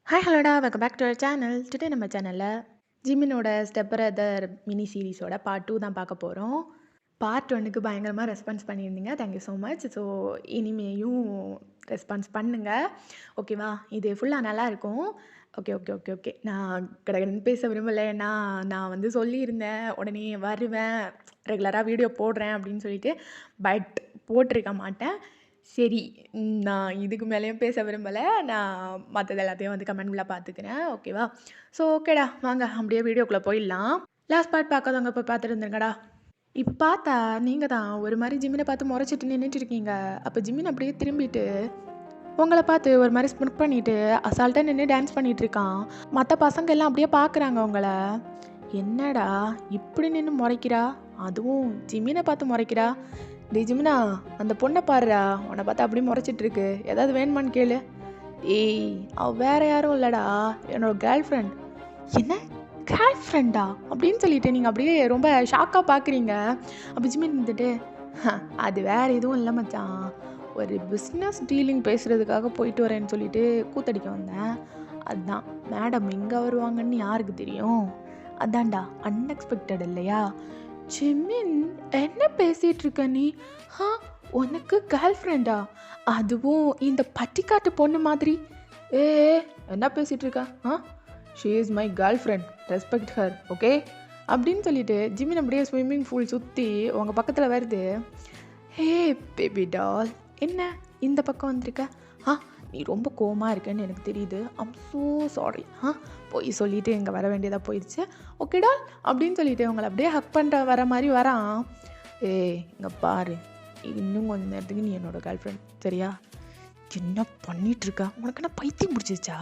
Hi ஹலோடா welcome back to our channel. Today நம்ம சேனலில் ஜிமினோட ஸ்டெப் பிரதர் மினி சீரீஸோட பார்ட் 2 தான் பார்க்க போகிறோம். பார்ட் 1க்கு பயங்கரமாக ரெஸ்பான்ஸ் பண்ணியிருந்தீங்க. Thank you so much. ஸோ இனிமேயும் ரெஸ்பான்ஸ் பண்ணுங்கள், ஓகேவா? இது ஃபுல்லாக நல்லாயிருக்கும். ஓகே ஓகே ஓகே ஓகே நான் கடகடன்னு பேச விரும்பலை. நான் வந்து சொல்லியிருந்தேன் உடனே வருவேன், ரெகுலராக வீடியோ போடுறேன் அப்படின்னு சொல்லிட்டு. பட் போட்டிருக்க மாட்டேன். சரி, நான் இதுக்கு மேலேயும் பேச விரும்பலை. நான் மற்றது எல்லாத்தையும் வந்து கமெண்ட்ல பார்த்துக்கிறேன், ஓகேவா? ஸோ ஓகேடா, வாங்க அப்படியே வீடியோக்குள்ளே போயிடலாம். லாஸ்ட் பார்ட் பார்க்காதவங்க இப்போ பார்த்துட்டு இருந்துருங்கடா. இப்போ பார்த்தா நீங்கள் தான் ஒரு மாதிரி ஜிம்மினை பார்த்து முறைச்சிட்டு நின்றுட்டு இருக்கீங்க. அப்போ ஜிம்மின் அப்படியே திரும்பிட்டு உங்களை பார்த்து ஒரு மாதிரி ஸ்மிட் பண்ணிட்டு அசால்ட்டாக நின்று டான்ஸ் பண்ணிட்டு இருக்கான். மற்ற பசங்க எல்லாம் அப்படியே பார்க்குறாங்க உங்களை. என்னடா இப்படி நின்று முறைக்கிறா, அதுவும் ஜிம்மினை பார்த்து முறைக்கிறா. டே ஜிமினா, அந்த பொண்ணை பாருடா, உன்னை பார்த்து அப்படியே முறைச்சிட்டு இருக்கு, ஏதாவது வேணுமான்னு கேளு. ஏய், அவள் வேற யாரும் இல்லைடா, என்னோட கேர்ள் ஃப்ரெண்ட். என்ன கேர்ள் ஃப்ரெண்டா அப்படின்னு சொல்லிட்டு நீங்கள் அப்படியே ரொம்ப ஷாக்காக பார்க்குறீங்க. அப்போ ஜிமின் வந்துட்டு, அது வேற எதுவும் இல்லை மச்சான், ஒரு பிஸ்னஸ் டீலிங் பேசுகிறதுக்காக போயிட்டு வரேன்னு சொல்லிட்டு கூத்தடிக்க வந்தேன். அதுதான், மேடம் எங்கே வருவாங்கன்னு யாருக்கு தெரியும்? அதான்டா, அன்எக்ஸ்பெக்டட் இல்லையா? ஜிமின், என்ன பேசிகிட்டு இருக்க நீ? உனக்கு கேர்ள் ஃப்ரெண்டா? அதுவும் இந்த பட்டிக்காட்டு பொண்ணு மாதிரி? ஏ, என்ன பேசிகிட்டு இருக்க? She is my girl friend, respect her, okay? அப்படின்னு சொல்லிட்டு ஜிமின் அப்படியே ஸ்விம்மிங் பூல் சுற்றி உங்கள் பக்கத்தில் வருது. ஹே பேபி டால், என்ன இந்த பக்கம் வந்திருக்க? நீ ரொம்ப கோவமாக இருக்கேன்னு எனக்கு தெரியுது. I'm so sorry. போய் சொல்லிவிட்டு இங்கே வர வேண்டியதாக போயிடுச்சு, ஓகேடா? அப்படின்னு சொல்லிட்டு உங்களை அப்படியே ஹக் பண்ணுற வர மாதிரி வரான். ஏய், இங்கே பாரு, இன்னும் கொஞ்சம் நேரத்துக்கு நீ என்னோட கேர்ள் ஃப்ரெண்ட், சரியா? என்ன பண்ணிகிட்ருக்கா? உனக்கு என்ன பைத்தியம் பிடிச்சிச்சா?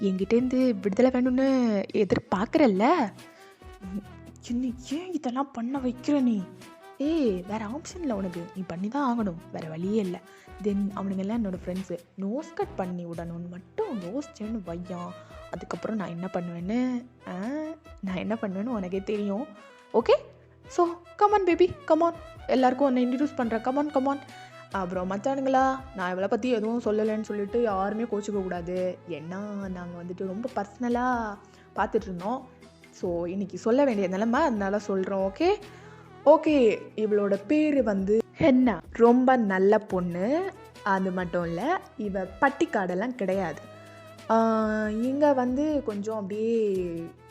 என்கிட்டேருந்து விடுதலை வேணும்னு எதிர்பார்க்குறல்ல? என்ன ஏன் இதெல்லாம் பண்ண வைக்கிற நீ? ஏய், வேறு ஆப்ஷன் இல்லை உனக்கு, நீ பண்ணி தான் ஆகணும், வேறு வழியே இல்லை. தென் அவனுங்கெல்லாம் என்னோடய ஃப்ரெண்ட்ஸு, நோஸ் கட் பண்ணி விடணும்னு மட்டும் யோசிச்சேன்னு வையான். அதுக்கப்புறம் நான் என்ன பண்ணுவேன்னு உனக்கே தெரியும், okay? So come on baby, come on, எல்லாருக்கும் உன்னை இன்ட்ரடியூஸ் பண்ணுறேன், கமான் கமான். அப்புறம் மச்சானுங்களா, நான் இவளை பற்றி எதுவும் சொல்லலைன்னு சொல்லிட்டு யாருமே கோச்சிக்க கூடாது. ஏன்னா நாங்கள் வந்துட்டு ரொம்ப பர்சனலாக பார்த்துட்ருந்தோம். ஸோ இன்றைக்கி சொல்ல வேண்டிய நிலைமை, அதனால சொல்கிறோம், ஓகே? ஓகே, இவளோட பேர் வந்து ஹென்னா. ரொம்ப நல்ல பொண்ணு. அது மட்டும் இல்லை, இவ பட்டிக்காடெல்லாம் கிடையாது. இங்கே வந்து கொஞ்சம் அப்படியே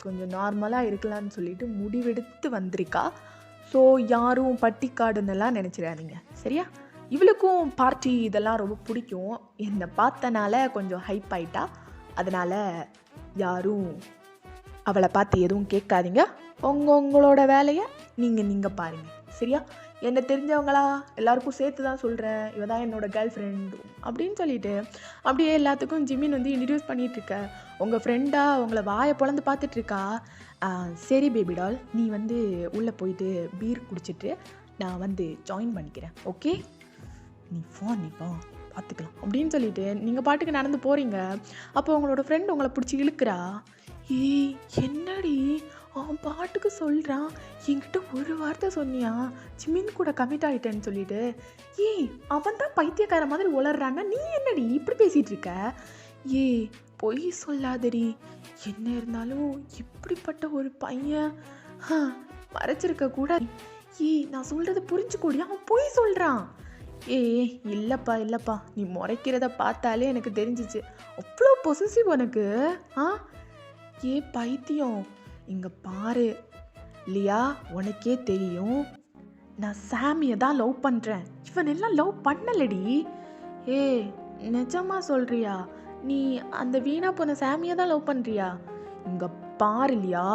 கொஞ்சம் நார்மலாக இருக்கலான்னு சொல்லிட்டு முடிவெடுத்து வந்திருக்கா. ஸோ யாரும் பட்டிக்காடுன்னெல்லாம் நினச்சிடாதீங்க, சரியா? இவளுக்கும் பார்ட்டி இதெல்லாம் ரொம்ப பிடிக்கும். என்னை பார்த்தனால கொஞ்சம் ஹைப் ஆயிட்டா. அதனால் யாரும் அவளை பார்த்து எதுவும் கேட்காதீங்க. உங்களோட வேலையை நீங்கள் பாருங்கள், சரியா? என்னை தெரிஞ்சவங்களா எல்லாருக்கும் சேர்த்து தான் சொல்கிறேன், இவ தான் என்னோடய கேர்ள் ஃப்ரெண்ட் அப்படின்னு சொல்லிட்டு அப்படியே எல்லாத்துக்கும் ஜிமின் வந்து இன்ட்ரடியூஸ் பண்ணிகிட்ருக்க. உங்கள் ஃப்ரெண்டாக உங்களை வாயை பொழந்து பார்த்துட்ருக்கா. சரி பேபி டால், நீ வந்து உள்ளே போயிட்டு பீர் குடிச்சிட்டு நான் வந்து ஜாயின் பண்ணிக்கிறேன், ஓகே? நீ வா பார்த்துக்கலாம் அப்படின்னு சொல்லிட்டு நீங்கள் பாட்டுக்கு நடந்து போகிறீங்க. அப்போ உங்களோட ஃப்ரெண்ட் உங்களை பிடிச்சி இழுக்கிறா. ஏய், என்னடி அவன் பாட்டுக்கு சொல்கிறான், என்கிட்ட ஒரு வார்த்தை சொன்னியா ஜிமின் கூட கமிட் ஆகிட்டேன்னு சொல்லிட்டு? ஏய், அவன் தான் பைத்தியக்கார மாதிரி உளர்றான்னா நீ என்னடி இப்படி பேசிகிட்டு இருக்க? ஏய், பொய் சொல்லாதடி. என்ன இருந்தாலும் இப்படிப்பட்ட ஒரு பையன் மறைச்சிருக்க கூட. ஏய், நான் சொல்கிறத புரிஞ்சுக்கூடி, அவன் பொய் சொல்கிறான். ஏய், இல்லைப்பா, நீ முறைக்கிறத பார்த்தாலே எனக்கு தெரிஞ்சிச்சு, அவ்வளோ பொசசிவ் உனக்கு. ஏ பைத்தியம், இங்கே பாரு லியா, உனக்கே தெரியும் நான் சாமியை தான் லவ் பண்ணுறேன், இவன் எல்லாம் லவ் பண்ணலடி. ஏ, நிஜமாக சொல்கிறியா? நீ அந்த வீணா போன சாமியை தான் லவ் பண்ணுறியா? இங்கே பாரு லியா,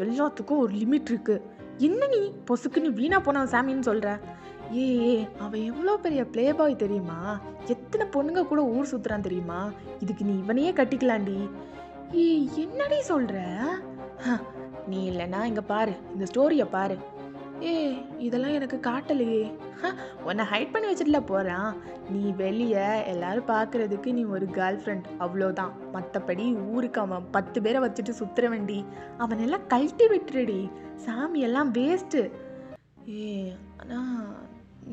எல்லாத்துக்கும் ஒரு லிமிட் இருக்குது. என்ன நீ பொசுக்கு நீ வீணா போன சாமின்னு சொல்கிற? ஏ, அவன் எவ்வளோ பெரிய ப்ளே பாய் தெரியுமா? எத்தனை பொண்ணுங்க கூட ஊர் சுற்றுறான் தெரியுமா? இதுக்கு நீ இவனையே கட்டிக்கலாண்டி. ஏய், என்னடி சொல்கிற? நீ இல்லைன்னா இங்கே பாரு, இந்த ஸ்டோரியை பாரு. ஏய், இதெல்லாம் எனக்கு காட்டலையே. உன்னை ஹைட் பண்ணி வச்சுட்டுல போகிறான். நீ வெளியே எல்லாரும் பார்க்குறதுக்கு நீ ஒரு கேர்ள் ஃப்ரெண்ட், அவ்வளோதான். மற்றபடி ஊருக்கு அவன் 10 பேரை வச்சுட்டு சுற்றுற வேண்டி. அவனெல்லாம் கழட்டி விட்டுருடி, சாமியெல்லாம் வேஸ்ட்டு. ஏ, ஆனால்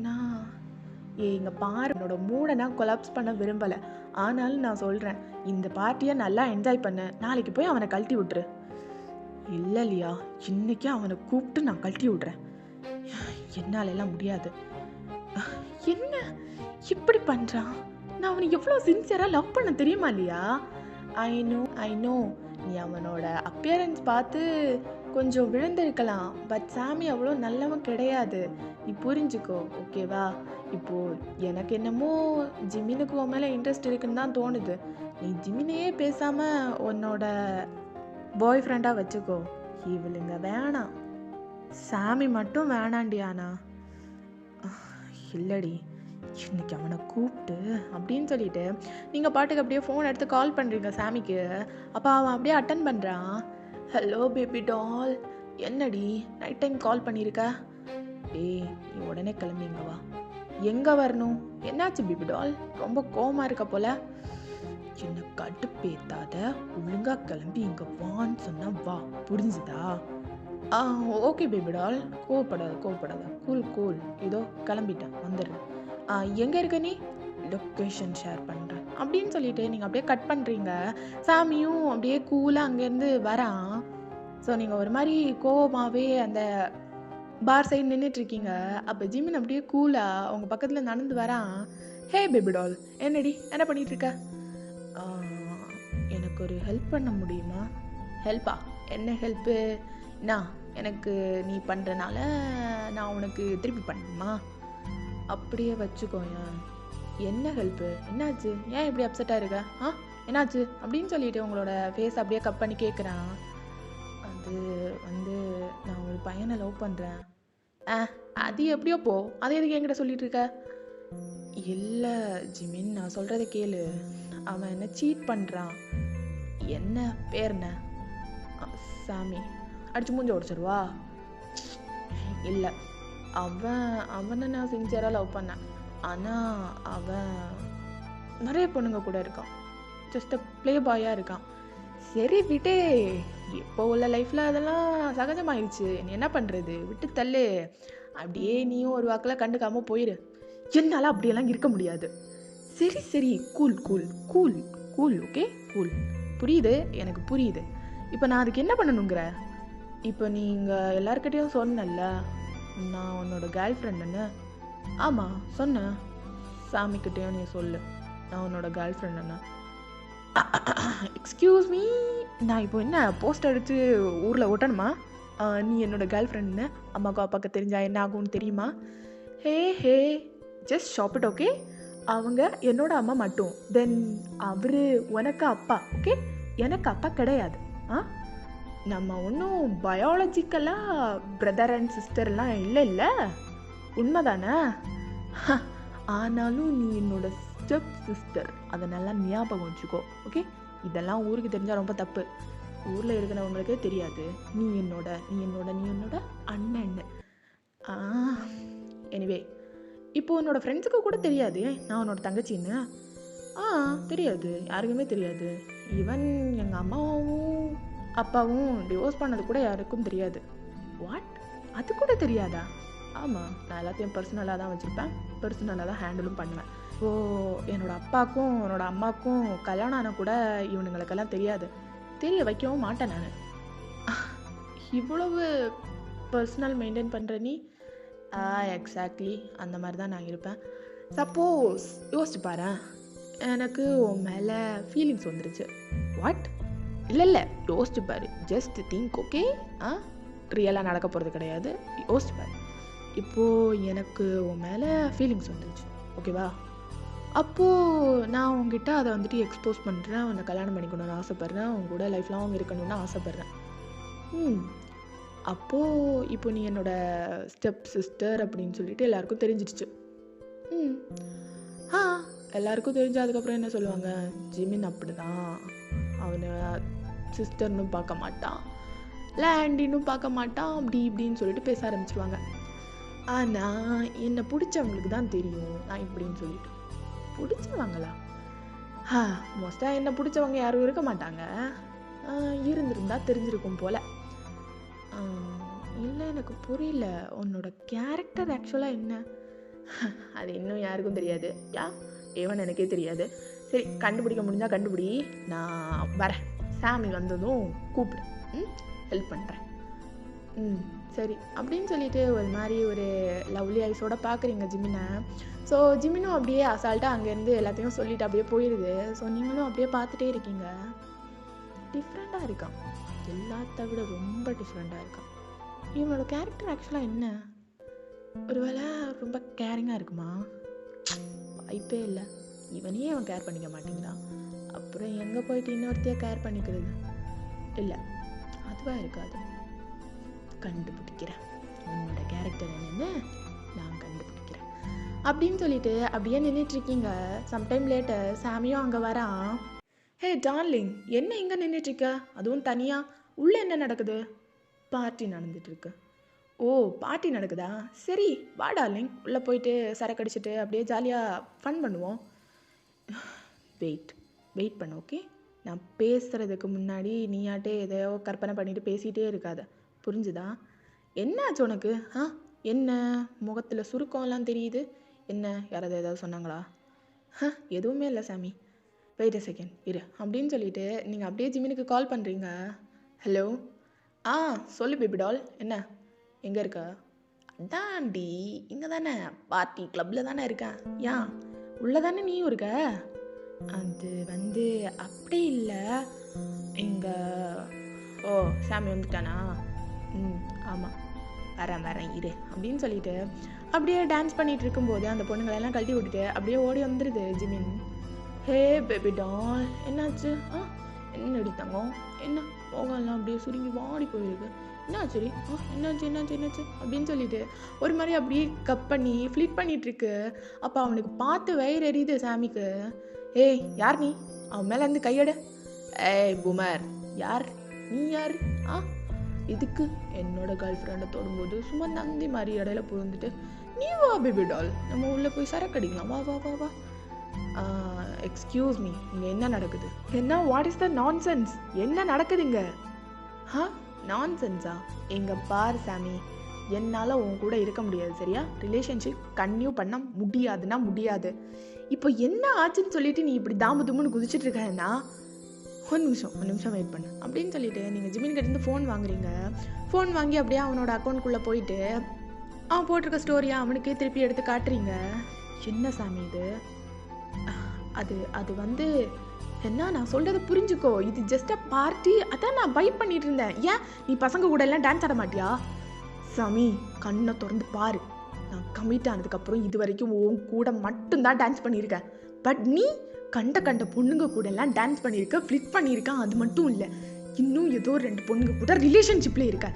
நான் இங்கே பாரு, என்னோட மூடை நான் கொலாப்ஸ் பண்ண விரும்பலை. ஆனாலும் நான் சொல்கிறேன், இந்த பார்ட்டியை நல்லா என்ஜாய் பண்ணு. நாளைக்கு போய் அவனை கழட்டி விட்டுரு. இல்லை இல்லையா, இன்னைக்கே அவனை கூப்பிட்டு நான் கழட்டி விட்றேன். என்னால் எல்லாம் முடியாது. என்ன இப்படி பண்ணுறான்? நான் அவனை எவ்வளோ சின்சியராக லவ் பண்ண தெரியுமா இல்லையா? ஐ நோ நீ அவனோட அப்பியரன்ஸ் பார்த்து கொஞ்சம் விழுந்திருக்கலாம். பட் சாமி அவ்வளோ நல்லவன் கிடையாது. நீ புரிஞ்சுக்கோ, ஓகேவா? இப்போது எனக்கு என்னமோ ஜிமினுக்கு உன் மேலே இன்ட்ரெஸ்ட் இருக்குன்னு தான் தோணுது. நீ ஜிமினையே பேசாமல் உன்னோட பாய் ஃப்ரெண்டாக வச்சுக்கோ. இவளுங்க வேணாம். சாமி மட்டும் வேணாண்டியானா? இல்லடி, இன்னைக்கு அவனை கூப்பிட்டு அப்படின்னு சொல்லிட்டு நீங்கள் பாட்டுக்கு அப்படியே ஃபோன் எடுத்து கால் பண்ணுறீங்க சாமிக்கு. அப்போ அவன் அப்படியே அட்டன் பண்ணுறான். ஹலோ பேபி டால், என்னடி நைட் டைம் கால் பண்ணியிருக்க? ஏய், நீ உடனே கிளம்பிங்க வா. எங்கே வரணும்? என்னாச்சு பேபி டால், ரொம்ப கோவமாக இருக்க போல? என்ன கடுப்பேத்தாத, ஒழுங்காக கிளம்பி இங்கே வான்னு சொன்னா வா, புரிஞ்சுதா? ஓகே பேபி டால், கோவப்படாத, கூல். இதோ கிளம்பிட்டேன், வந்துடுறேன். எங்கே இருக்க நீ? லொக்கேஷன் ஷேர் பண்ணுறேன் அப்படின்னு சொல்லிட்டு நீங்கள் அப்படியே கட் பண்ணுறீங்க. சாமியும் அப்படியே கூலாக அங்கேருந்து வரான். ஸோ நீங்கள் ஒரு மாதிரி கோவமாகவே அந்த பார் சைடு நின்றுட்டுருக்கீங்க. அப்போ ஜிமின் அப்படியே கூலாக உங்கள் பக்கத்தில் நடந்து வரான். ஹே பேபி டால், என்னடி என்ன பண்ணிகிட்ருக்க? எனக்கு ஒரு ஹெல்ப் பண்ண முடியுமா? ஹெல்ப்பா? என்ன ஹெல்ப்பு? நான் எனக்கு நீ பண்ணுறனால நான் உனக்கு திருப்பி பண்ணணுமா? அப்படியே வச்சுக்கோங்க. என்ன ஹெல்ப்பு? என்னாச்சு? ஏன் இப்படி அப்செட்டாக இருக்க? என்னாச்சு அப்படின்னு சொல்லிட்டு உங்களோட ஃபேஸ் அப்படியே கட் பண்ணி கேட்குறான். அது வந்து நான் ஒரு பையனை லவ் பண்ணுறேன். அது எப்படியோ போ, அது எதுக்கு என்கிட்ட சொல்லிட்டு இருக்க? இல்லை ஜிமின், நான் சொல்கிறத கேளு. அவன் என்ன சீட் பண்ணுறான். என்ன பேர் என்ன? சாமி. அடிச்சு மூஞ்ச உடைச்சிருவா? இல்லை, அவனை நான் சின்சியராக லவ் பண்ணேன். ஆனால் அவன் நிறைய பொண்ணுங்க கூட இருக்கான். ஜஸ்ட் ப்ளே பாயாக இருக்கான். சரி விட்டே, இப்போ உள்ள லைஃப்பில் அதெல்லாம் சகஜமாயிடுச்சு. நீ என்ன பண்ணுறது, விட்டு தள்ளு. அப்படியே நீயும் ஒரு வாக்கில் கண்டுக்காமல் போயிடு. என்னால் அப்படியெல்லாம் இருக்க முடியாது. சரி, கூல், ஓகே, கூல். புரியுது, எனக்கு புரியுது. இப்போ நான் அதுக்கு என்ன பண்ணணுங்கிற? இப்போ நீங்கள் எல்லாருக்கிட்டையும் சொன்னல நான் உன்னோட கேர்ள் ஃப்ரெண்டுன்னு. ஆமாம் சொன்னேன். சாமிக்கிட்டேயும் நீ சொல்லு நான் உன்னோட கேர்ள் ஃப்ரெண்டுன்னு. எக்ஸ்கியூஸ் மீ, நான் இப்போ என்ன போஸ்ட் அடித்து ஊரில் ஓட்டணுமா? நீ என்னோட கேர்ள் ஃப்ரெண்டுன்னு அம்மாவுக்கு அப்பாவுக்கு தெரிஞ்சா என்ன ஆகும்னு தெரியுமா? ஹே ஜஸ்ட் ஷாப் இட், ஓகே? அவங்க என்னோட அம்மா மட்டும். தென் அவர் உனக்கு அப்பா, ஓகே? எனக்கு அப்பா கிடையாது. நம்ம ஒன்றும் பயாலஜிக்கலாக பிரதர் அண்ட் சிஸ்டர்லாம் இல்லை, உண்மைதானே? ஆனாலும் நீ என்னோட ஸ்டெப் சிஸ்டர், அதை நல்லா ஞாபகம் வச்சுக்கோ, ஓகே? இதெல்லாம் ஊருக்கு தெரிஞ்சால் ரொம்ப தப்பு. ஊரில் இருக்கிறவங்களுக்கே தெரியாது நீ என்னோட அண்ணன். எனிவே, இப்போ உன்னோட ஃப்ரெண்ட்ஸுக்கு கூட தெரியாது நான் உன்னோட தங்கச்சின்னு. தெரியாது, யாருக்குமே தெரியாது. ஈவன் எங்கள் அம்மாவும் அப்பாவும் டிவோர்ஸ் பண்ணது கூட யாருக்கும் தெரியாது. வாட்? அது கூட தெரியாதா? ஆமாம், நான் எல்லாத்தையும் பர்சனலாக தான் வச்சுருப்பேன், பர்சனலாக தான் ஹேண்டிலும் பண்ணுவேன். என்னோடய அப்பாவுக்கும் என்னோட அம்மாவுக்கும் கல்யாணம் ஆனால் கூட இவனுங்களுக்கெல்லாம் தெரியாது, தெரிய வைக்கவும் மாட்டேன் நான். இவ்வளவு பர்சனல் மெயின்டைன் பண்ணுற நீ? எக்ஸாக்ட்லி அந்த மாதிரி தான் நான் இருப்பேன். சப்போஸ் யோசிச்சு பாரு, எனக்கு உன் மேலே ஃபீலிங்ஸ் வந்துருச்சு. வாட்? இல்லை யோசிச்சு பாரு, ஜஸ்ட் திங்க், ஓகே? ரியலாக நடக்க போகிறது கிடையாது, யோசிச்சு பாரு. இப்போது எனக்கு உன் மேலே ஃபீலிங்ஸ் வந்துருச்சு, ஓகேவா? அப்போது நான் உங்ககிட்ட அதை வந்துட்டு எக்ஸ்போஸ் பண்ணுறேன். உன்னை கல்யாணம் பண்ணிக்கணும்னு ஆசைப்பட்றேன், உங்க கூட லைஃப் லாங் இருக்கணும்னு ஆசைப்பட்றேன். அப்போது இப்போ நீ என்னோடய ஸ்டெப் சிஸ்டர் அப்படின்னு சொல்லிட்டு எல்லாருக்கும் தெரிஞ்சிடுச்சு. எல்லாருக்கும் தெரிஞ்ச அதுக்கப்புறம் என்ன சொல்லுவாங்க? ஜிமின் அப்படி தான், அவனை சிஸ்டர்னு பார்க்க மாட்டான், லேண்டின்னு பார்க்க மாட்டான், அப்படி இப்படின்னு சொல்லிட்டு பேச ஆரம்பிச்சிருவாங்க. ஆனால் என்னை பிடிச்சவங்களுக்கு தான் தெரியும் நான் இப்படின்னு சொல்லிட்டு. பிடிச்சவங்களா? மோஸ்ட்டாக என்னை பிடிச்சவங்க யாரும் இருக்க மாட்டாங்க. இருந்திருந்தா தெரிஞ்சிருக்கும் போல். இல்லை, எனக்கு புரியல உன்னோட கேரக்டர் ஆக்சுவலாக என்ன? அது இன்னும் யாருக்கும் தெரியாது. ஏவன் எனக்கே தெரியாது. சரி, கண்டுபிடிக்க முடிஞ்சால் கண்டுபிடி, நான் வரேன். சாமி வந்ததும் கூப்பிடு, ஹெல்ப் பண்ணுறேன். சரி அப்படின்னு சொல்லிட்டு ஒரு மாதிரி ஒரு லவ்லி ஐஸோட பார்க்குறீங்க ஜிமினை. ஸோ ஜிமினும் அப்படியே அசால்ட்டாக அங்கேருந்து எல்லாத்தையும் சொல்லிட்டு அப்படியே போயிடுது. ஸோ நீங்களும் அப்படியே பார்த்துட்டே இருக்கீங்க. டிஃப்ரெண்ட்டாக இருக்கான், எல்லாத்த விட ரொம்ப டிஃப்ரெண்ட்டாக இருக்கான். இவனோட கேரக்டர் ஆக்சுவலாக என்ன, ஒருவேளை ரொம்ப கேரிங்காக இருக்குமா? வாய்ப்பே இல்லை. இவனையே அவன் கேர் பண்ணிக்க மாட்டேங்கிறான், அப்புறம் எங்கே போயிட்டு இன்னொருத்தையே கேர் பண்ணிக்கிறது? இல்லை, அதுவாக இருக்காது. கண்டுபிடிக்கிறேன், உன்னோட கேரக்டர் என்னன்னு நான் கண்டுபிடிக்கிறேன் அப்படின்னு சொல்லிட்டு அப்படியே நின்றுட்டுருக்கீங்க. சம்டைம் லேட்டர் சாமியும் அங்கே வரான். ஹே டார்லிங், என்ன இங்கே நின்றுட்டுருக்க, அதுவும் தனியாக? உள்ளே என்ன நடக்குது? பார்ட்டி நடந்துட்டுருக்கு. ஓ, பார்ட்டி நடக்குதா? சரி வா டார்லிங், உள்ளே போயிட்டு சரக்கு அடிச்சுட்டு அப்படியே ஜாலியாக ஃபன் பண்ணுவோம். வெயிட் பண்ண, ஓகே? நான் பேசுகிறதுக்கு முன்னாடி நீயாட்டே எதையோ கற்பனை பண்ணிவிட்டு பேசிகிட்டே இருக்காத, புரிஞ்சுதா? என்ன ஆச்சு உனக்கு? என்ன முகத்தில் சுருக்கம்லாம் தெரியுது? என்ன, யாராவது ஏதாவது சொன்னாங்களா? எதுவுமே இல்லை சாமி. வெயிட் அ செகண்ட் இரு அப்படின்னு சொல்லிட்டு நீங்கள் அப்படியே ஜிமினுக்கு கால் பண்ணுறீங்க. ஹலோ, சொல்லு பேபி டால், என்ன எங்கே இருக்க? அதான்டி, இங்கே தானே, பார்ட்டி கிளப்பில் தானே இருக்கேன். ஏன், உள்ளே தானே நீயும் இருக்க? அது வந்து அப்படி இல்லை, இங்கே. ஓ, சாமி வந்துட்டானா? ஆமாம், வரேன் இரு அப்படின்னு சொல்லிட்டு அப்படியே டான்ஸ் பண்ணிகிட்டு இருக்கும்போது அந்த பொண்ணுங்களெல்லாம் கழட்டி விட்டுட்டு அப்படியே ஓடி வந்துடுது ஜிமின். ஹே பேபி டால், என்னாச்சு? என்ன அடித்தாங்க? என்ன போகலாம் அப்படியே சுருங்கி வாடி போயிருக்கு? என்னாச்சு? என்னாச்சு அப்படின்னு சொல்லிட்டு ஒரு மாதிரி அப்படியே கப் பண்ணி ஃப்ளிட் பண்ணிட்டு இருக்கு. அப்போ அவனுக்கு பார்த்து வயிறு எரியுது சாமிக்கு. ஏய், யார் நீ? அவன் மேலே இருந்து கையட. ஏய் பூமர், யார் நீ? யார்? இதுக்கு என்னோட கேர்ள் ஃப்ரெண்டை தொடும்போது சும்மா நந்தி மாதிரி இடையில புரிந்துட்டு நீ வா பேபி டால், நம்ம உள்ளே போய் சரக்கு அடிக்கலாம், வா வா வா வா. எக்ஸ்கியூஸ் மீ, இங்கே என்ன நடக்குது? என்ன, வாட் இஸ் த நான்சென்ஸ்? என்ன நடக்குதுங்க? நான்சென்ஸா? எங்கே பார் சாமி, என்னால் உன் கூட இருக்க முடியாது, சரியா? ரிலேஷன்ஷிப் கன்டினியூ பண்ண முடியாதுன்னா முடியாது. இப்போ என்ன ஆச்சுன்னு சொல்லிட்டு நீ இப்படி தாமு தும்முன்னு குதிச்சுட்டு இருக்கேன்னா, ஒரு நிமிஷம் வெயிட் பண்ணு அப்படின்னு சொல்லிட்டு நீங்கள் ஜிமின் கிட்டேருந்து ஃபோன் வாங்குறீங்க. ஃபோன் வாங்கி அப்படியே அவனோட அக்கௌண்ட்குள்ளே போயிட்டு அவன் போட்டிருக்க ஸ்டோரியை அவனுக்கே திருப்பி எடுத்து காட்டுறீங்க. என்ன சாமி இது? அது வந்து என்ன, நான் சொல்கிறத புரிஞ்சுக்கோ, இது ஜஸ்ட் அ பார்ட்டி. அதான் நான் வைப் பண்ணிட்டு இருந்தேன். ஏன் நீ பசங்க கூட எல்லாம் டான்ஸ் ஆட மாட்டியா? சாமி, கண்ணை திறந்து பாரு, நான் கமிட் ஆனதுக்கப்புறம் இது வரைக்கும் உன் கூட மட்டும்தான் டான்ஸ் பண்ணியிருக்கேன். பட் நீ கண்ட பொண்ணுங்க கூட எல்லாம் டான்ஸ் பண்ணியிருக்க, ஃப்ளிட் பண்ணியிருக்கேன். அது மட்டும் இல்லை, இன்னும் ஏதோ 2 பொண்ணுங்க கூட ரிலேஷன்ஷிப்பில் இருக்க.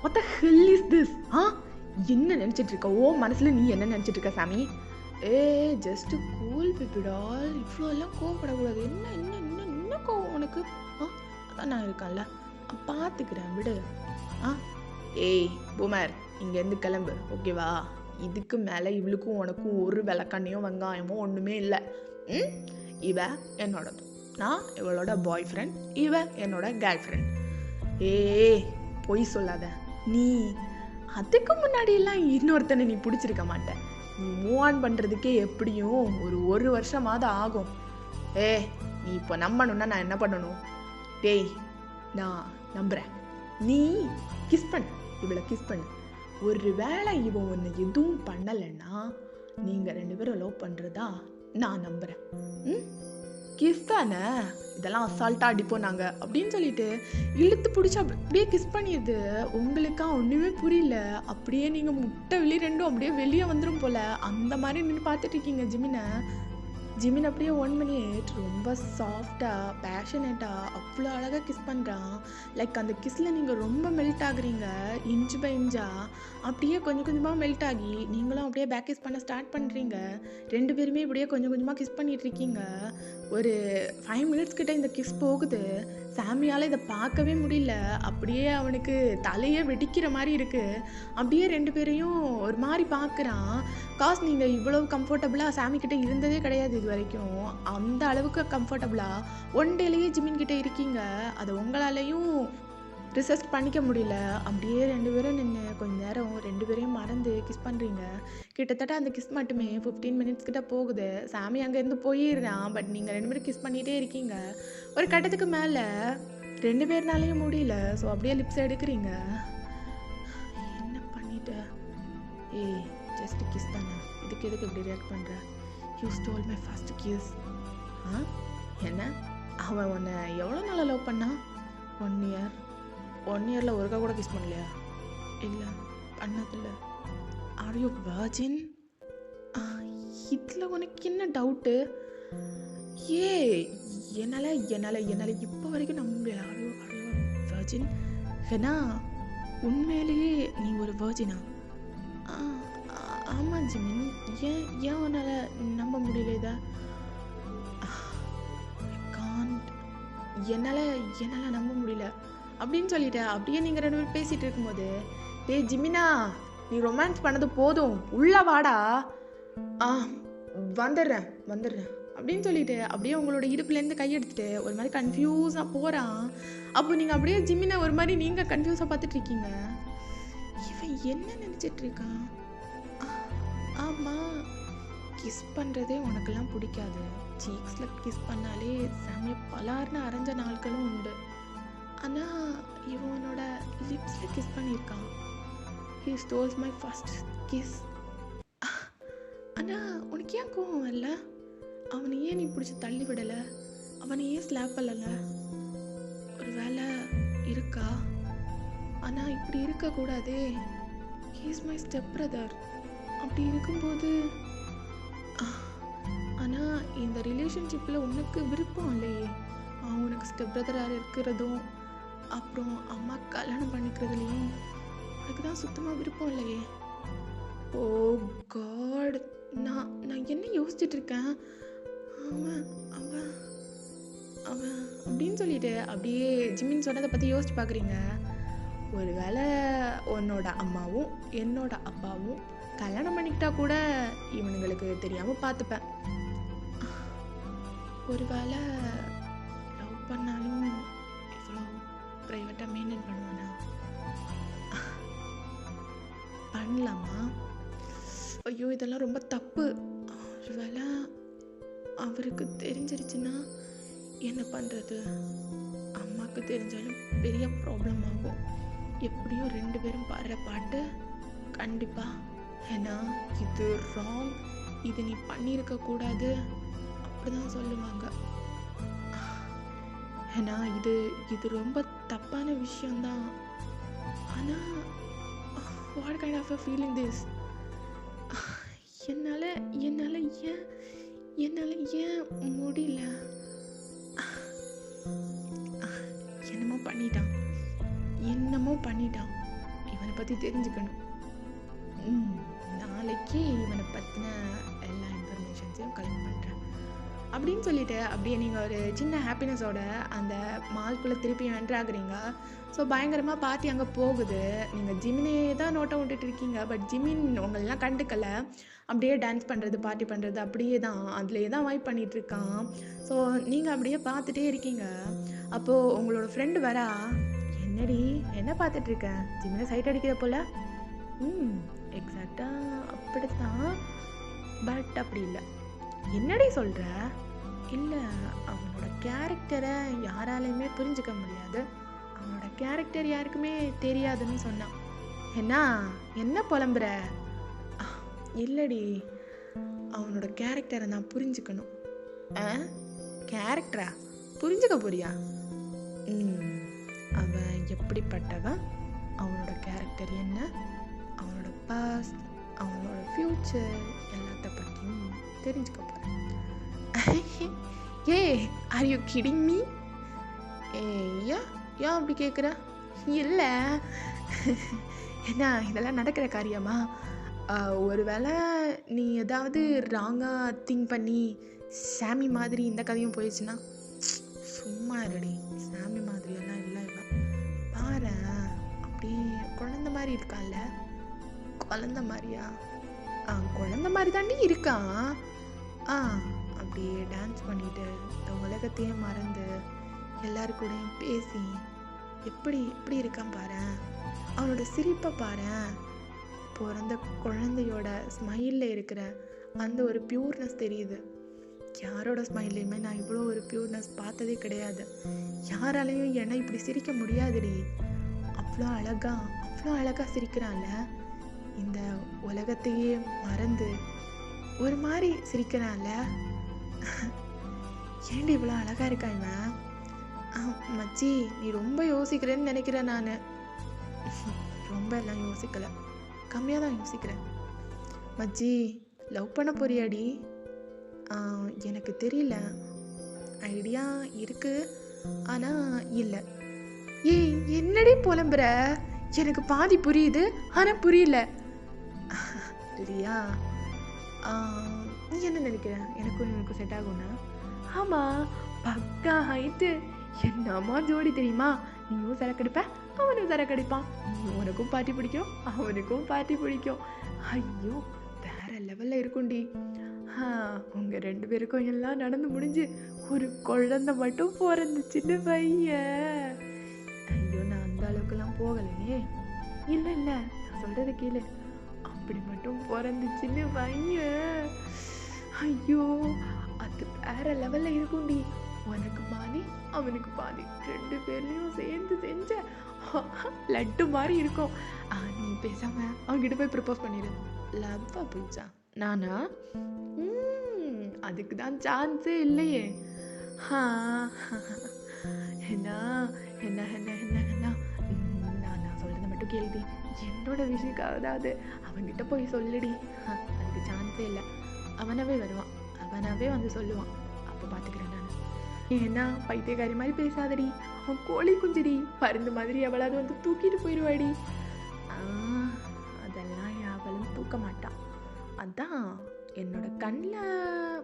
what the hell is this? என்ன நினச்சிட்டு இருக்க? ஓ மனசில் நீ என்ன நினச்சிட்டு இருக்க சாமி? ஜஸ்ட் கூல் பேபி டால், இவ்வளோ எல்லாம் கோவப்படக்கூடாது. என்ன என்ன என்ன என்ன கோவம் உனக்கு? அதான் நான் இருக்கேன்ல, பார்த்துக்கிறேன், விடு. ஏய் பூமர், இங்கேருந்து கிளம்பு, ஓகேவா? இதுக்கு மேலே இவளுக்கும் உனக்கும் ஒரு விளக்கண்ணையும் வெங்காயமோ ஒன்றுமே இல்லை. இவ என்னோடது, நான் இவளோட பாய் ஃப்ரெண்ட், இவ என்னோட கேர்ள் ஃப்ரெண்ட். பொய் சொல்லாத. நீ அதுக்கு முன்னாடியெல்லாம் இன்னொருத்தனை நீ பிடிச்சிருக்க மாட்டேன். நீ மூவ் ஆன் பண்ணுறதுக்கே எப்படியும் ஒரு வருஷமாவது ஆகும். நீ இப்போ நம்பணுன்னா நான் என்ன பண்ணணும்? நான் நம்புகிறேன். நீ கிஸ் பண்ணு, இவளை கிஸ் பண்ணு. ஒரு வேளை இவன் ஒன்று எதுவும் பண்ணலைன்னா நீங்கள் 2 பேரும் லவ் பண்ணுறதா நான் நம்புகிறேன். கிஸ் தானே, இதெல்லாம் அசால்ட்டாக அடிப்போம் நாங்கள் அப்படின்னு சொல்லிட்டு இழுத்து பிடிச்சி அப்படியே கிஸ் பண்ணிடுது. உங்களுக்கா ஒன்றுமே புரியல. அப்படியே நீங்கள் முட்டை வெளியே 2 அப்படியே வெளியே வந்துடும் போல் அந்த மாதிரி நின்று பார்த்துட்டு இருக்கீங்க ஜிமின் அப்படியே 1 minute ரொம்ப சாஃப்டாக பேஷனேட்டாக அவ்வளோ அழகாக கிஸ் பண்ணுறான். லைக் அந்த கிஸ்ஸில் நீங்கள் ரொம்ப மெல்ட் ஆகுறீங்க, இன்ச் பை இன்ச்சாக அப்படியே கொஞ்சமாக மெல்ட் ஆகி நீங்களும் அப்படியே பேக் கிஸ் பண்ண ஸ்டார்ட் பண்ணுறீங்க. 2 பேருமே இப்படியே கொஞ்சமாக கிஸ் பண்ணிகிட்ருக்கீங்க. ஒரு 5 minutes கிட்ட இந்த கிஸ் போகுது. சாமியால் இதை பார்க்கவே முடியல. அப்படியே அவனுக்கு தலையே வெடிக்கிற மாதிரி இருக்குது. அப்படியே 2 பேரையும் ஒரு மாதிரி பார்க்குறான். காசு நீங்கள் இவ்வளவு கம்ஃபர்டபுளாக சாமிக்கிட்ட இருந்ததே கிடையாது இது வரைக்கும். அந்த அளவுக்கு கம்ஃபர்டபுளாக 1 dayலேயே ஜிமின் கிட்டே இருக்கீங்க. அதை உங்களாலேயும் ரிசஸ்ட் பண்ணிக்க முடியல. அப்படியே 2 பேரும் நின்று கொஞ்ச நேரம் 2 பேரையும் மறந்து கிஸ் பண்ணுறீங்க. கிட்டத்தட்ட அந்த கிஸ் மட்டுமே 15 மினிட்ஸ் கிட்ட போகுது. சாமி அங்கேருந்து போயிடுறான். பட் நீங்கள் 2 பேரும் கிஸ் பண்ணிகிட்டே இருக்கீங்க. ஒரு கட்டத்துக்கு மேலே 2 பேர்னாலையும் முடியல. ஸோ அப்படியே லிப்ஸ் எடுக்கிறீங்க. என்ன பண்ணிட்ட? ஏய், ஜஸ்ட் கிஸ் தானே, இதுக்கு எதுக்கு இப்படி ரியாக்ட் பண்ணுற? You stole my first kiss. என்ன, அவன் உன்னை எவ்வளோ நாளாக லவ் பண்ணான்? 1 இயர். 1 இயரில் ஒருக்கா கூட கிஸ் பண்ணலையா? இல்லை, பண்ணதில்லை. Are you virgin? இதில் உனக்கு என்ன டவுட்டு? ஏ, என்னால் இப்போ வரைக்கும் நம்ப முடியல. Are you virgin? ஏன்னா உண்மையிலேயே நீ ஒரு வர்ஜினா? ஆமாம் ஜிமின். ஏன் உன்னால் நம்ப முடியல இதை? என்னால் நம்ப முடியல அப்படின்னு சொல்லிட்டு அப்படியே நீங்கள் 2 பேரும் பேசிகிட்டு இருக்கும்போது, டேய் ஜிமினா, நீ ரொமான்ஸ் பண்ணது போதும், உள்ள வாடா. வந்துடுறேன் அப்படின்னு சொல்லிட்டு அப்படியே உங்களோட இடுப்புலேருந்து கையெடுத்துட்டு ஒரு மாதிரி கன்ஃபியூஸாக போகிறான். அப்போ நீங்கள் அப்படியே ஜிமினை ஒரு மாதிரி நீங்கள் கன்ஃபியூஸாக பார்த்துட்டு இருக்கீங்க. இவன் என்ன நினச்சிட்டு இருக்கான்? ஆமாம், கிஸ் பண்ணுறதே உனக்கெல்லாம் பிடிக்காது. சீக்ஸில் கிஸ் பண்ணாலே செம்மைய பலார்னு அரைஞ்ச நாட்களும் உண்டு. ஆனால் இவனோட லிப்ஸில் கிஸ் பண்ணியிருக்கான். He stoles my first kiss. ஆனால் உனக்கு ஏன் கோவம் வரல? அவனை ஏன் நீ பிடிச்சி தள்ளி விடலை? அவனை ஏன் ஸ்லாப் பண்ணலை? ஒரு வேலை இருக்கா? ஆனால் இப்படி இருக்கக்கூடாதே. He is my step brother. அப்படி இருக்கும்போது ஆனால் இந்த ரிலேஷன்ஷிப்பில் உனக்கு விருப்பம் இல்லையே. உனக்கு ஸ்டெப் பிரதராக இருக்கிறதும் அப்புறம் அம்மா கல்யாணம் பண்ணிக்கிறதுலையும் உனக்கு தான் சுத்தமாக விருப்பம் இல்லையே. ஓ காட், நான் என்ன யோசிச்சுட்டு இருக்கேன்? அவன் அவன் அவன் அப்படின்னு சொல்லிட்டு அப்படியே ஜிமின் சொன்னதை பற்றி யோசிச்சு பார்க்குறீங்க. ஒரு வேளை உன்னோட அம்மாவும் என்னோட அப்பாவும் கல்யாணம் பண்ணிக்கிட்டா கூட இவனுங்களுக்கு தெரியாமல் பார்த்துப்பேன். ஒரு வேளை லவ் பண்ணாலும் இவ்வளோ ப்ரைவேட்டாக மெயின்டைன் பண்ணுவானா? பண்ணலாமா? ஐயோ, இதெல்லாம் ரொம்ப தப்பு. ஒரு வேளை அவருக்கு தெரிஞ்சிருச்சுன்னா என்ன பண்ணுறது? அம்மாவுக்கு தெரிஞ்சாலும் பெரிய ப்ராப்ளம் ஆகும். எப்படியும் 2 பேரும் பாடுற பாட்டு கண்டிப்பாக. ஏன்னா இது ராங், இது நீ பண்ணியிருக்கக்கூடாது அப்படிதான் சொல்லுவாங்க. ஏன்னா இது ரொம்ப தப்பான விஷயம்தான். ஆனால் what kind of a feeling this? என்னால் ஏன் முடியல? என்னமோ பண்ணிட்டான். இவனை பற்றி தெரிஞ்சுக்கணும். நாளைக்கு இவனை பற்றின எல்லா இன்ஃபர்மேஷன்ஸையும் கலெக்ட் பண்ணுறேன் அப்படின்னு சொல்லிட்டு அப்படியே நீங்கள் ஒரு சின்ன ஹாப்பினஸோட அந்த மால்குள்ளே திருப்பி என்ட்ராகிறீங்க. ஸோ பயங்கரமாக பார்ட்டி அங்கே போகுது. நீங்கள் ஜிமினே தான் நோட்டம் விட்டுட்டு இருக்கீங்க. பட் ஜிமின் உங்களெல்லாம் கண்டுக்கலை. அப்படியே டான்ஸ் பண்ணுறது, பார்ட்டி பண்ணுறது அப்படியே தான், அதுலேயே தான் வைப் பண்ணிகிட்ருக்கான். ஸோ நீங்கள் அப்படியே பார்த்துட்டே இருக்கீங்க. அப்போது உங்களோட ஃப்ரெண்டு வரா. என்னடி என்ன பார்த்துட்ருக்கேன்? ஜிமினை சைட் அடிக்கிற போல். எக்ஸாக்டாக அப்படி தான், பட் அப்படி இல்லை. என்னடி சொல்கிற? இல்லை, அவனோட கேரக்டரை யாராலையுமே புரிஞ்சுக்க முடியாது. அவனோட கேரக்டர் யாருக்குமே தெரியாதுன்னு சொன்னான். என்ன புலம்புற? இல்லடி, அவனோட கேரக்டரை நான் புரிஞ்சுக்கணும். கேரக்டரா புரிஞ்சுக்க போறியா? அவன் எப்படிப்பட்டவன், அவனோட கேரக்டர் என்ன, அவனோட பாஸ்ட், அவனோட ஃப்யூச்சர் எல்லாத்த பற்றியும் தெரிஞ்சுக்க போகிறேன். ஏ, ஆர் யூ கிடிங் மீ? ஏன் அப்படி கேட்குற? இல்லை, என்ன இதெல்லாம் நடக்கிற காரியமா? ஒரு வேளை நீ ஏதாவது ராங்காக திங்க் பண்ணி சாமி மாதிரி இந்த கதையும் போயிடுச்சுன்னா? சும்மா இருடி, சாமி மாதிரியெல்லாம் இல்லை இவன். பாரு, அப்படியே குழந்த மாதிரி இருக்கான்ல. குழந்த மாதிரியா? குழந்த மாதிரி தாண்டி இருக்கான். அப்படியே டான்ஸ் பண்ணிட்டு இந்த உலகத்தையே மறந்து எல்லாருக்கூடையும் பேசி எப்படி எப்படி இருக்கான் பாரேன், அவனோட சிரிப்பை பாரேன், பிறந்த குழந்தையோட ஸ்மைலில் இருக்கிற அந்த ஒரு பியூர்னஸ் தெரியுது. யாரோட ஸ்மைல்லையுமே நான் இவ்வளோ ஒரு பியூர்னஸ் பார்த்ததே கிடையாது. யாராலையும் என்னை இப்படி சிரிக்க முடியாதுடி. அவ்வளோ அழகா சிரிக்கிறான்ல. இந்த உலகத்தையே மறந்து ஒரு மாதிரி சிரிக்கிறான்ல. ஏண்டி இவ்வளோ அழகா இருக்கா இவன்? மச்சி, நீ ரொம்ப யோசிக்கிறேன்னு நினைக்கிறேன். நான் ரொம்ப எல்லாம் யோசிக்கல, கம்மியாக தான் யோசிக்கிறேன். மச்சி, லவ் பண்ண போறியாடி? எனக்கு தெரியல, ஐடியா இருக்கு, ஆனால் இல்லை. ஏய், என்னடி புலம்புற? எனக்கு பாதி புரியுது, ஆனால் புரியல. இல்லையா? நீ என்ன நினைக்கிற? எனக்கு செட் ஆகும்னா? ஆமாம், பக்கா ஹைட்டு. என்னம்மா ஜோடி தெரியுமா? நீயும் சரக்கடிப்ப, அவனும் சரக்கடிப்பான். உனக்கும் பார்ட்டி பிடிக்கும், அவனுக்கும் பார்ட்டி பிடிக்கும். ஐயோ, வேற லெவலில் இருக்கும்டி. உங்கள் 2 பேருக்கும் எல்லாம் நடந்து முடிஞ்சு ஒரு குழந்தை மட்டும் பிறந்துச்சுன்னு பையன். ஐயோ, நான் அந்த அளவுக்குலாம் போகலையே. இல்லை நான் சொல்கிறது கேளு. அப்படி மட்டும் பிறந்துச்சுன்னு பையன், ஐயோ, அது வேற லெவலில் இருக்கும்டி. உனக்கு பாதி, அவனுக்கு பாதி, 2 பேர்லையும் சேர்ந்து செஞ்ச லட்டு மாதிரி இருக்கும். நீ பேசாம அவன்கிட்ட போய் ப்ரப்போஸ் பண்ணிடு. லவ்வா போயிச்சா? நானா? அதுக்கு தான் சான்ஸே இல்லையே. என்ன என்ன என்ன என்ன என்ன நான் சொல்றதை மட்டும் கேள்வி. என்னோட விஷயக்காவது அவன்கிட்ட போய் சொல்லுடி. அதுக்கு சான்ஸே இல்லை. அவனாவே வருவான், அவனாவே வந்து சொல்லுவான். அப்போ பார்த்துக்கிறேன் நான். ஏன்னா பைத்தியக்காரி மாதிரி பேசாதடி. அவன் கோழி குஞ்சுடி, பருந்து மாதிரி எவளாவது வந்து தூக்கிட்டு போயிடுவாடி. அதெல்லாம் அவளும் தூக்க மாட்டான். அதான் என்னோட கண்ணில்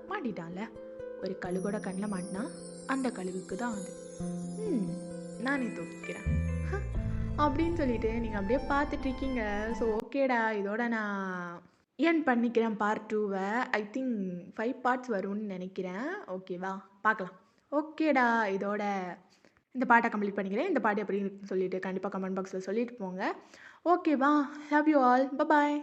மாட்டிட்டான்ல. ஒரு கழுகோட கண்ணில் மாட்டினா அந்த கழுகுக்கு தான் அது. நானே தூக்கிக்கிறேன் அப்படின்னு சொல்லிட்டு நீங்கள் அப்படியே பார்த்துட்டு இருக்கீங்க. ஸோ ஓகேடா, இதோட நான் ஏன் பண்ணிக்கிறேன் பார்ட் 2. ஐ திங்க் 5 பார்ட்ஸ் வரும்னு நினைக்கிறேன். ஓகேவா, பார்க்கலாம். ஓகேடா, இதோட இந்த பாட்டை கம்ப்ளீட் பண்ணிக்கிறேன். இந்த பாட்டு எப்படி இருக்குன்னு சொல்லிட்டு கண்டிப்பாக கமெண்ட் பாக்ஸில் சொல்லிட்டு போங்க. ஓகேவா, லவ் யூ ஆல், பாய்.